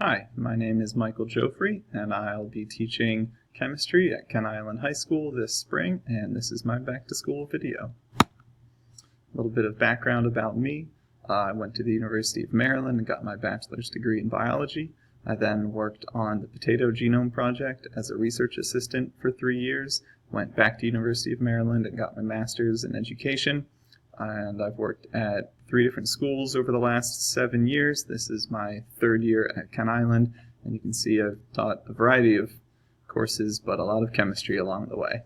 Hi, my name is Michael Geoffroy, and I'll be teaching chemistry at Kent Island High School this spring, and this is my back to school video. A little bit of background about me. I went to the University of Maryland and got my bachelor's degree in biology. I then worked on the Potato Genome Project as a research assistant for 3 years, went back to University of Maryland and got my master's in education. And I've worked at 3 different schools over the last 7 years. This is my 3rd year at Kent Island, and you can see I've taught a variety of courses, but a lot of chemistry along the way.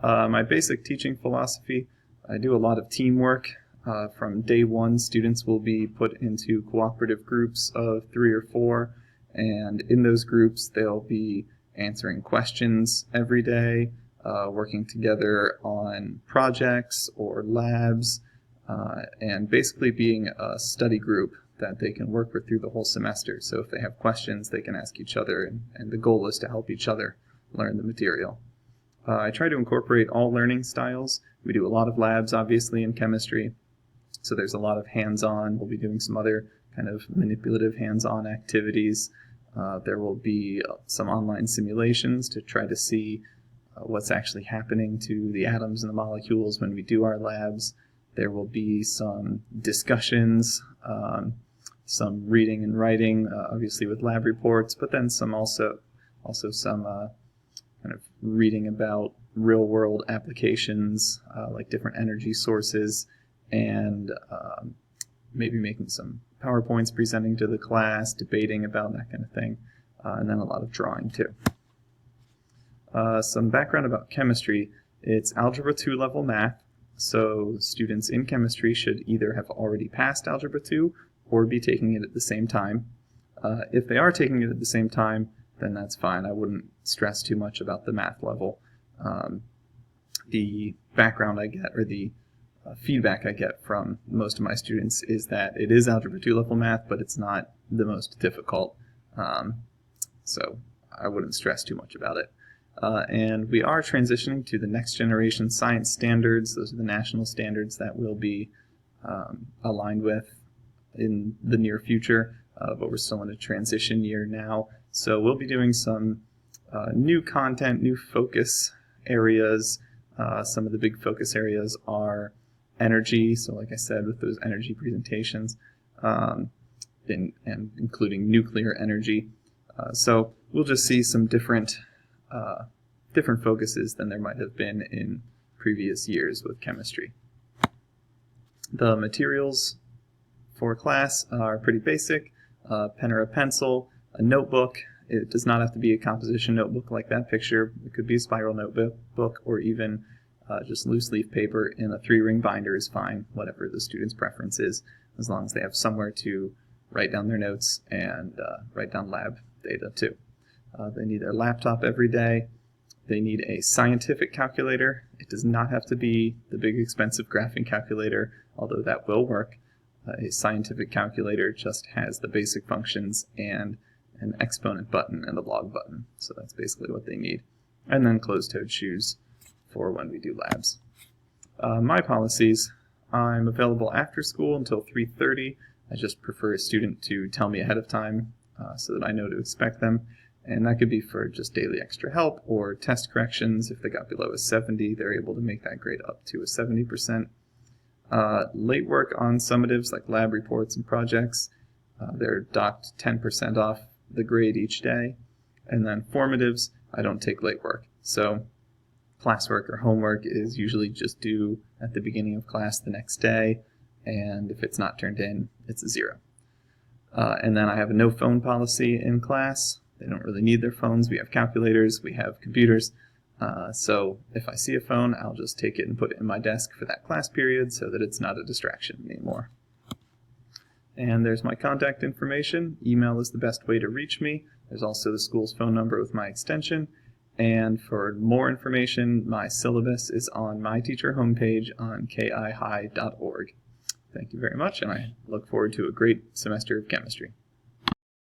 My basic teaching philosophy, I do a lot of teamwork. From day 1, students will be put into cooperative groups of 3 or 4, and in those groups they'll be answering questions every day, working together on projects or labs, and basically being a study group that they can work with through the whole semester. So if they have questions, they can ask each other, and the goal is to help each other learn the material. I try to incorporate all learning styles. We do a lot of labs, obviously, in chemistry, so there's a lot of hands-on. We'll be doing some other kind of manipulative hands-on activities. There will be some online simulations to try to see what's actually happening to the atoms and the molecules when we do our labs. There will be some discussions, some reading and writing, obviously with lab reports, but then some also some kind of reading about real-world applications, like different energy sources, and maybe making some PowerPoints presenting to the class, debating about that kind of thing, and then a lot of drawing too. Some background about chemistry. It's Algebra 2 level math, so students in chemistry should either have already passed Algebra 2 or be taking it at the same time. If they are taking it at the same time, then that's fine. I wouldn't stress too much about the math level. The background I get, or the feedback I get from most of my students, is that it is Algebra 2 level math, but it's not the most difficult. So I wouldn't stress too much about it. And we are transitioning to the next generation science standards. Those are the national standards that we'll be aligned with in the near future, but we're still in a transition year now. So we'll be doing some new content, new focus areas. Some of the big focus areas are energy, so like I said, with those energy presentations, and including nuclear energy. So we'll just see some different focuses than there might have been in previous years with chemistry. The materials for class are pretty basic. A pen or a pencil, a notebook. It does not have to be a composition notebook like that picture. It could be a spiral notebook, or even just loose leaf paper in a 3-ring binder is fine, whatever the student's preference is, as long as they have somewhere to write down their notes and write down lab data too. They need their laptop every day. They need a scientific calculator. It does not have to be the big expensive graphing calculator, although that will work. A scientific calculator just has the basic functions and an exponent button and a log button. So that's basically what they need. And then closed-toed shoes for when we do labs. My policies: I'm available after school until 3:30. I just prefer a student to tell me ahead of time so that I know to expect them. And that could be for just daily extra help or test corrections. If they got below a 70, they're able to make that grade up to a 70%. Late work on summatives like lab reports and projects, they're docked 10% off the grade each day. And then formatives, I don't take late work. So classwork or homework is usually just due at the beginning of class the next day, and if it's not turned in, it's a 0. And then I have a no phone policy in class. They don't really need their phones. We have calculators, we have computers. So if I see a phone, I'll just take it and put it in my desk for that class period so that it's not a distraction anymore. And there's my contact information. Email is the best way to reach me. There's also the school's phone number with my extension. And for more information, my syllabus is on my teacher homepage on kihigh.org. Thank you very much, and I look forward to a great semester of chemistry.